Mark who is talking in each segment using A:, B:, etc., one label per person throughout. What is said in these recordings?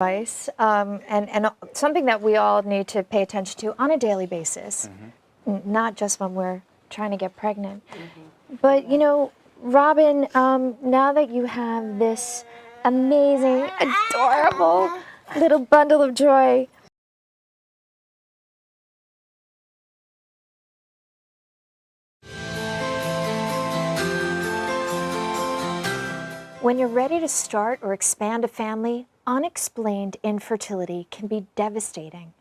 A: advice, and something that we all need to pay attention to on a daily basis, not just when we're trying to get pregnant. But, you know, Robin, now that you have this amazing, adorable little bundle of joy, when you're ready to start or expand a family, unexplained infertility can be devastating.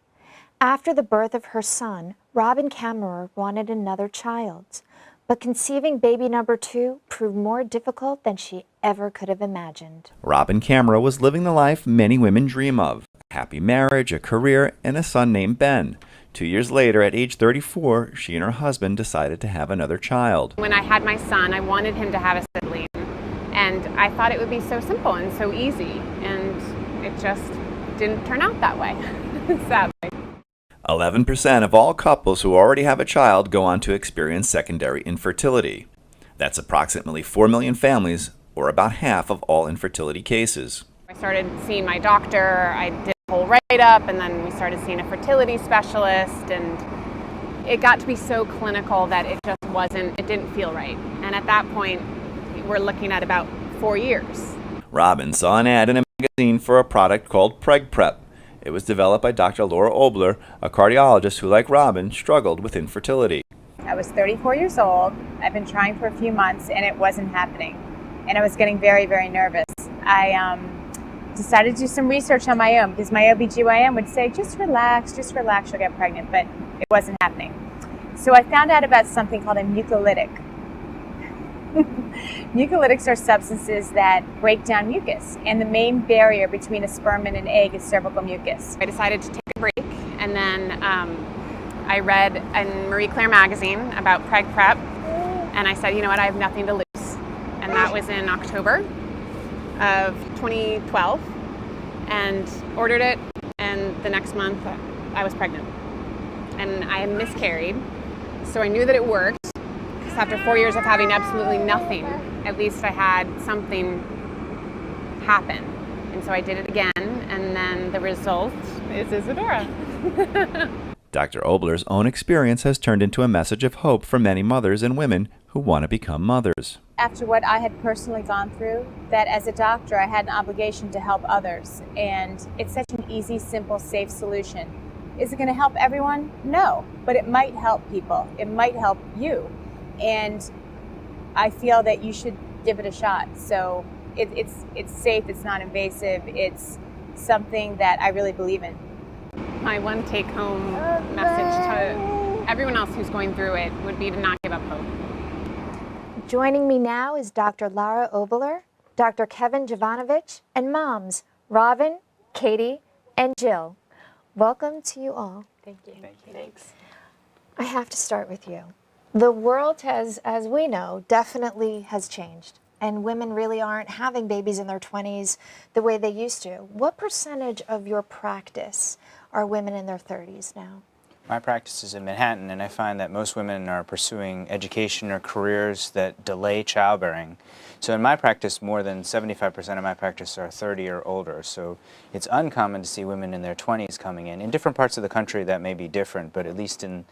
A: After the birth of her son, Robin Kammerer wanted another child, but conceiving baby number 2 proved more difficult than she ever could have imagined.
B: Robin Kammerer was living the life many women dream of: a happy marriage, a career, and a son named Ben. 2 years later, at age 34, she and her husband decided to have another child.
C: When I had my son, I wanted him to have a sibling, and I thought it would be so simple and so easy, and it just didn't turn out that way, sadly.
B: 11% of all couples who already have a child go on to experience secondary infertility. That's approximately 4 million families, or about half of all infertility cases.
C: I started seeing my doctor, I did a whole write-up, and then we started seeing a fertility specialist, and it got to be so clinical that it didn't feel right. And at that point, we're looking at about 4 years.
B: Robin saw an ad in a magazine for a product called PregPrep. It was developed by Dr. Lara Oboler, a cardiologist who, like Robin, struggled with infertility.
D: I was 34 years old. I've been trying for a few months and it wasn't happening. And I was getting very, very nervous. I decided to do some research on my own because my OBGYN would say, just relax, you'll get pregnant, but it wasn't happening. So I found out about something called a mucolytic. Mucolytics are substances that break down mucus, and the main barrier between a sperm and an egg is cervical mucus.
C: I decided to take a break, and then I read in Marie Claire magazine about PregPrep, and I said, you know what, I have nothing to lose. And that was in October of 2012, and ordered it, and the next month I was pregnant. And I had miscarried, so I knew that it worked. After 4 years of having absolutely nothing, at least I had something happen. And so I did it again, and then the result is Isadora.
B: Dr. Oboler's own experience has turned into a message of hope for many mothers and women who want to become mothers.
D: After what I had personally gone through, that as a doctor I had an obligation to help others. And it's such an easy, simple, safe solution. Is it going to help everyone? No, but it might help people. It might help you. And I feel that you should give it a shot. So it's safe, it's not invasive, it's something that I really believe in.
C: My one take-home message to everyone else who's going through it would be to not give up hope.
A: joining me now is Dr. Lara Oboler, Dr. Kevin Jovanovich, and moms Robin, Katie, and Jill. Welcome to you all.
D: Thank you.
C: Thank you. Thanks.
A: I have to start with you. The world has, as we know, definitely has changed, and women really aren't having babies in their 20s the way they used to. What percentage of your practice are women in their 30s now?
E: My practice is in Manhattan, and I find that most women are pursuing education or careers that delay childbearing. So in my practice, more than 75% of my practice are 30 or older. So it's uncommon to see women in their 20s coming in. In different parts of the country that may be different, but at least in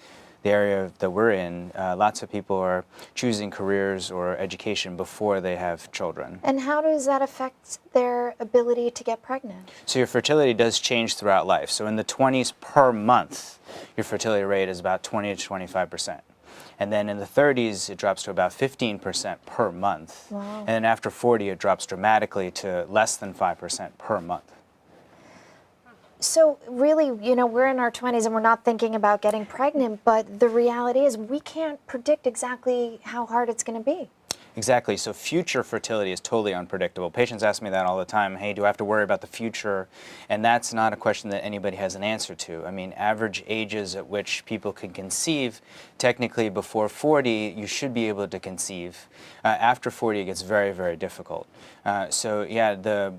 E: the area that we're in, lots of people are choosing careers or education before they have children.
A: And how does that affect their ability to get pregnant?
E: So your fertility does change throughout life. So in the 20s per month, your fertility rate is about 20 to 25%. And then in the 30s, it drops to about 15% per month.
A: Wow.
E: And then after 40, it drops dramatically to less than 5% per month.
A: So really, you know, we're in our 20s and we're not thinking about getting pregnant, but the reality is we can't predict exactly how hard it's going to be.
E: Exactly. So future fertility is totally unpredictable. Patients ask me that all the time. Hey, do I have to worry about the future? And that's not a question that anybody has an answer to. I mean, average ages at which people can conceive, technically before 40, you should be able to conceive. After 40, it gets very, very difficult. So yeah,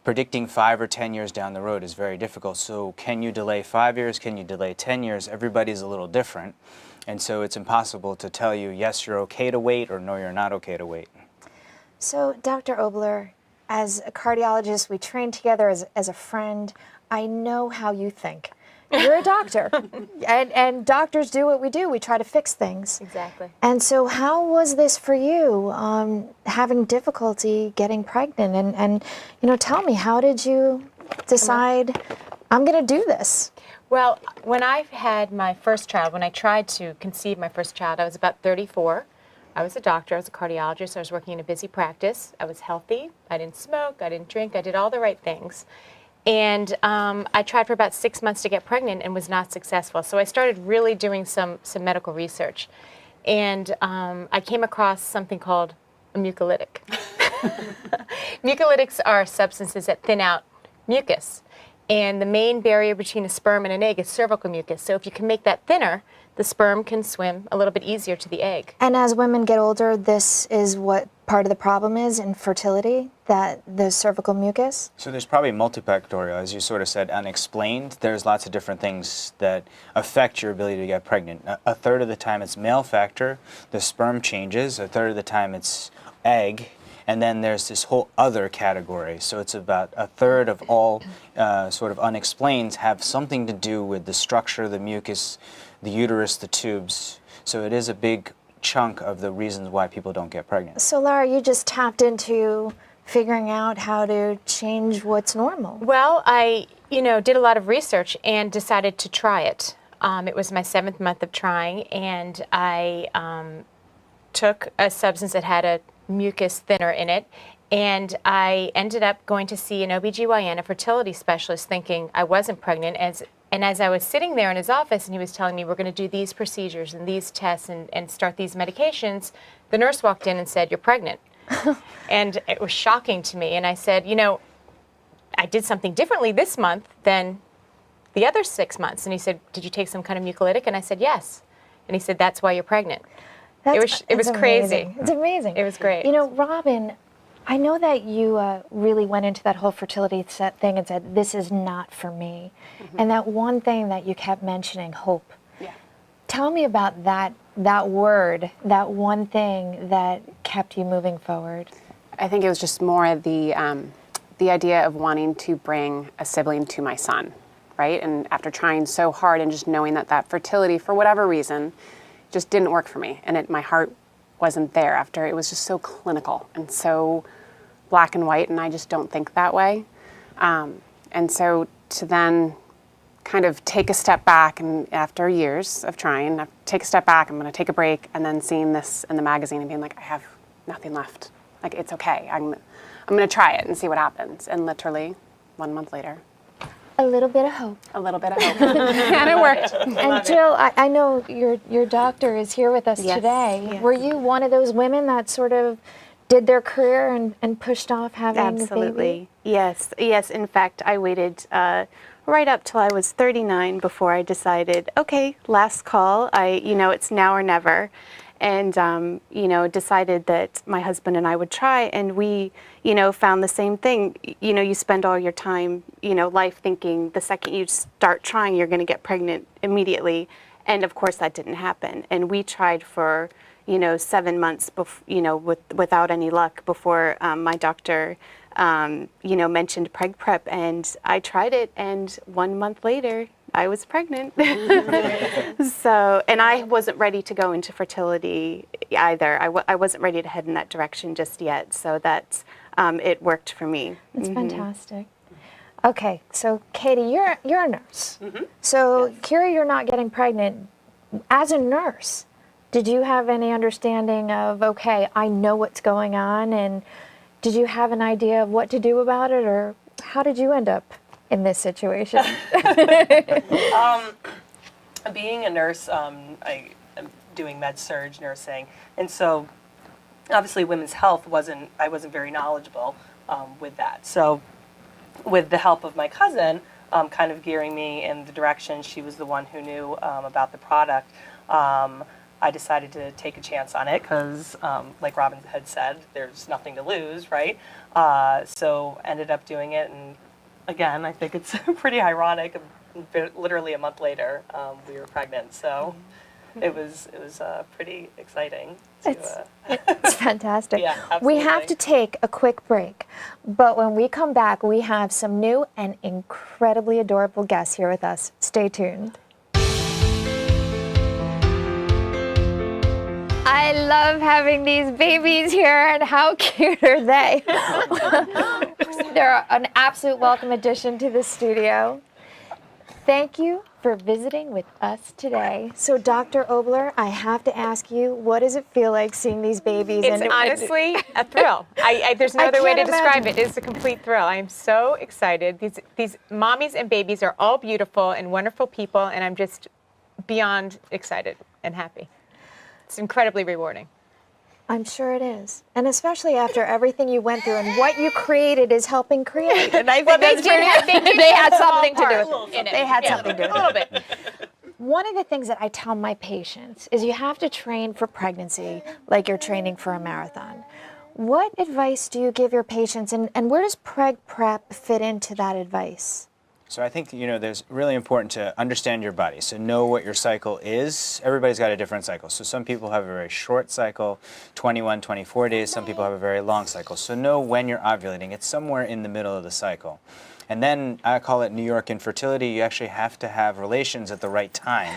E: predicting 5 or 10 years down the road is very difficult. So can you delay 5 years? Can you delay 10 years? Everybody's a little different. And so it's impossible to tell you, yes, you're okay to wait, or no, you're not okay to wait.
A: So, Dr. Oboler, as a cardiologist, we train together as a friend. I know how you think. You're a doctor, and doctors do what we do. We try to fix things.
D: Exactly.
A: And so how was this for you, having difficulty getting pregnant? And tell me, how did you decide, I'm going to do this?
D: Well, when I had my first child, when I tried to conceive my first child, I was about 34. I was a doctor, I was a cardiologist, I was working in a busy practice. I was healthy, I didn't smoke, I didn't drink, I did all the right things. And I tried for about 6 months to get pregnant and was not successful. So I started really doing some medical research. And I came across something called a mucolytic. Mucolytics are substances that thin out mucus. And the main barrier between a sperm and an egg is cervical mucus. So if you can make that thinner, the sperm can swim a little bit easier to the egg.
A: And as women get older, this is what part of the problem is, infertility, that the cervical mucus?
E: So there's probably multifactorial, as you sort of said, unexplained. There's lots of different things that affect your ability to get pregnant. A third of the time it's male factor, the sperm changes. A third of the time it's egg. And then there's this whole other category. So it's about a third of all sort of unexplained have something to do with the structure, the mucus, the uterus, the tubes. So it is a big chunk of the reasons why people don't get pregnant.
A: So Lara, you just tapped into figuring out how to change what's normal.
D: Well, I did a lot of research and decided to try it. It was my 7th month of trying, and I took a substance that had a mucus thinner in it, and I ended up going to see an OBGYN, a fertility specialist, thinking I wasn't pregnant. And as I was sitting there in his office and he was telling me we're going to do these procedures and these tests and start these medications, the nurse walked in and said, "You're pregnant." And it was shocking to me. And I said, I did something differently this month than the other 6 months. And he said, "Did you take some kind of mucolytic?" And I said, "Yes." And he said, "That's why you're pregnant." It was crazy.
A: It's amazing.
D: It was great.
A: Robin, I know that you really went into that whole fertility thing and said, this is not for me. Mm-hmm. And that one thing that you kept mentioning, hope.
C: Yeah.
A: Tell me about that word, that one thing that kept you moving forward.
C: I think it was just more the idea of wanting to bring a sibling to my son, right? And after trying so hard and just knowing that fertility, for whatever reason, just didn't work for me. And my heart wasn't there after. It was just so clinical and so black and white, and I just don't think that way. And so to then kind of take a step back, and after years of trying, take a step back, I'm going to take a break, and then seeing this in the magazine and being like, I have nothing left. Like, it's okay. I'm going to try it and see what happens. And literally 1 month later,
A: a little bit of hope.
C: a little bit of hope. And it worked.
A: And Jill, I know your doctor is here with us
F: Yes,
A: today.
F: yes.
A: Were you one of those women that sort of did their career and pushed off having a baby?
F: Absolutely. Yes. In fact, I waited right up till I was 39 before I decided, okay, last call. It's now or never. And, decided that my husband and I would try, and we, found the same thing. You spend all your time, life thinking the second you start trying, you're going to get pregnant immediately. And of course that didn't happen. And we tried for, 7 months, without any luck before my doctor, mentioned PregPrep, and I tried it, and 1 month later, I was pregnant. So, and I wasn't ready to go into fertility either. I wasn't ready to head in that direction just yet. So that's, it worked for me.
A: It's fantastic. Okay, so Katie, you're a nurse. Mm-hmm. So here you're not getting pregnant. As a nurse, did you have any understanding of, okay, I know what's going on, and did you have an idea of what to do about it, or how did you end up in this situation?
G: Being a nurse, I am doing med-surg nursing, and so obviously women's health I wasn't very knowledgeable with that. So with the help of my cousin, kind of gearing me in the direction, she was the one who knew about the product, I decided to take a chance on it because, like Robin had said, there's nothing to lose, right? So ended up doing it, and again, I think it's pretty ironic. Literally a month later, we were pregnant. So it was pretty exciting. To,
A: It's fantastic.
G: Yeah,
A: We have
G: absolutely.
A: to take a quick break, but when we come back, we have some new and incredibly adorable guests here with us. Stay tuned. I love having these babies here, and how cute are they? They're an absolute welcome addition to the studio. Thank you for visiting with us today. So, Dr. Oboler, I have to ask you, what does it feel like seeing these babies?
D: It's honestly a thrill. There's no
A: I
D: other way to
A: can't
D: describe
A: imagine.
D: it. It's a complete thrill. I am so excited. These mommies and babies are all beautiful and wonderful people, and I'm just beyond excited and happy. It's incredibly rewarding.
A: I'm sure it is. And especially after everything you went through and what you created is helping create. And I think they had something to do with it. They had something to do with it.
D: A little bit.
A: One of the things that I tell my patients is you have to train for pregnancy like you're training for a marathon. What advice do you give your patients, and where does PregPrep fit into that advice?
E: So I think, there's really important to understand your body. So know what your cycle is. Everybody's got a different cycle. So some people have a very short cycle, 21, 24 days. Some people have a very long cycle. So know when you're ovulating. It's somewhere in the middle of the cycle. And then I call it New York infertility. You actually have to have relations at the right time.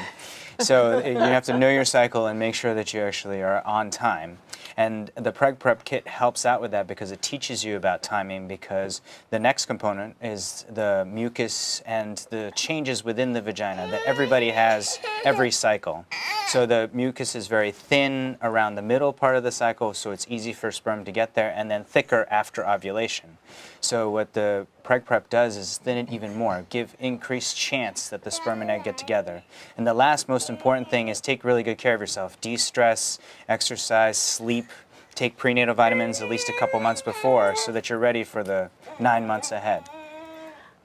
E: So you have to know your cycle and make sure that you actually are on time. And the PregPrep kit helps out with that because it teaches you about timing, because the next component is the mucus and the changes within the vagina that everybody has every cycle. So the mucus is very thin around the middle part of the cycle, so it's easy for sperm to get there, and then thicker after ovulation. So what the PregPrep does is thin it even more, give increased chance that the sperm and egg get together. And the last most important thing is take really good care of yourself. De-stress, exercise, sleep, take prenatal vitamins at least a couple months before so that you're ready for the 9 months ahead.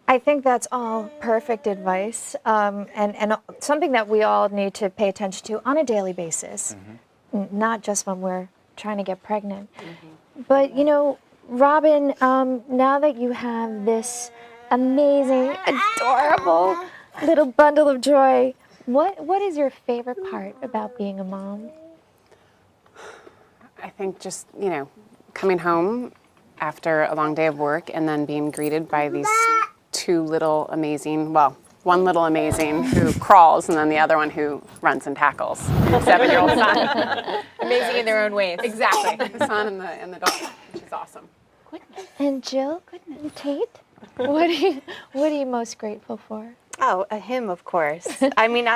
A: I think that's all perfect advice, and something that we all need to pay attention to on a daily basis, not just when we're trying to get pregnant. But, Robin, now that you have this amazing, adorable little bundle of joy, what is your favorite part about being a mom?
C: I think just, coming home after a long day of work and then being greeted by these one little amazing who crawls and then the other one who runs and tackles. 7-year-old son.
D: Amazing in their own ways.
C: Exactly. The son and the daughter, which is awesome.
A: And Jill and Tate, what are you most grateful for?
F: Oh, him, of course. I mean,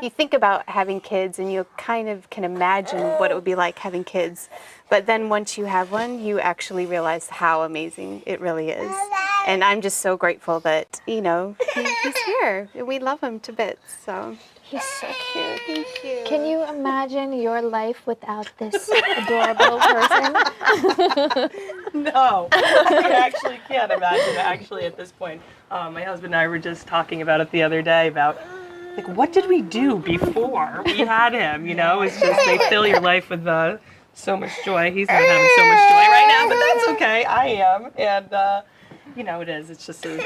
F: you think about having kids and you kind of can imagine what it would be like having kids. But then once you have one, you actually realize how amazing it really is. And I'm just so grateful that, he's here. We love him to bits, so.
A: He's so cute.
F: Thank you.
A: Can you imagine your life without this adorable person?
G: No, I actually can't imagine it. Actually, at this point, my husband and I were just talking about it the other day about, what did we do before we had him? It's just they fill your life with so much joy. He's not having so much joy right now, but that's okay. I am, and it is. It's just the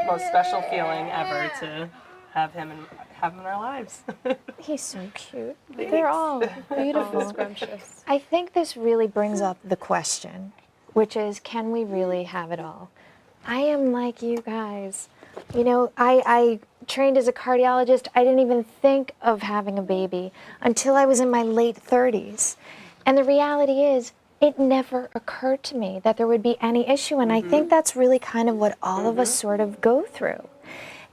G: most special feeling ever to have him in our lives.
A: He's so cute. They're all beautiful.
D: Scrumptious.
A: I think this really brings up the question, which is, can we really have it all? I am like you guys. I trained as a cardiologist. I didn't even think of having a baby until I was in my late 30s. And the reality is, it never occurred to me that there would be any issue. And I think that's really kind of what all of us sort of go through.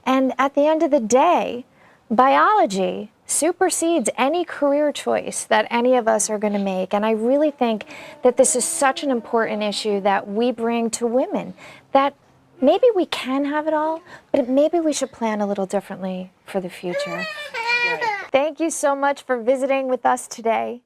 A: And at the end of the day, biology supersedes any career choice that any of us are going to make. And I really think that this is such an important issue that we bring to women, that maybe we can have it all, but maybe we should plan a little differently for the future. Thank you so much for visiting with us today.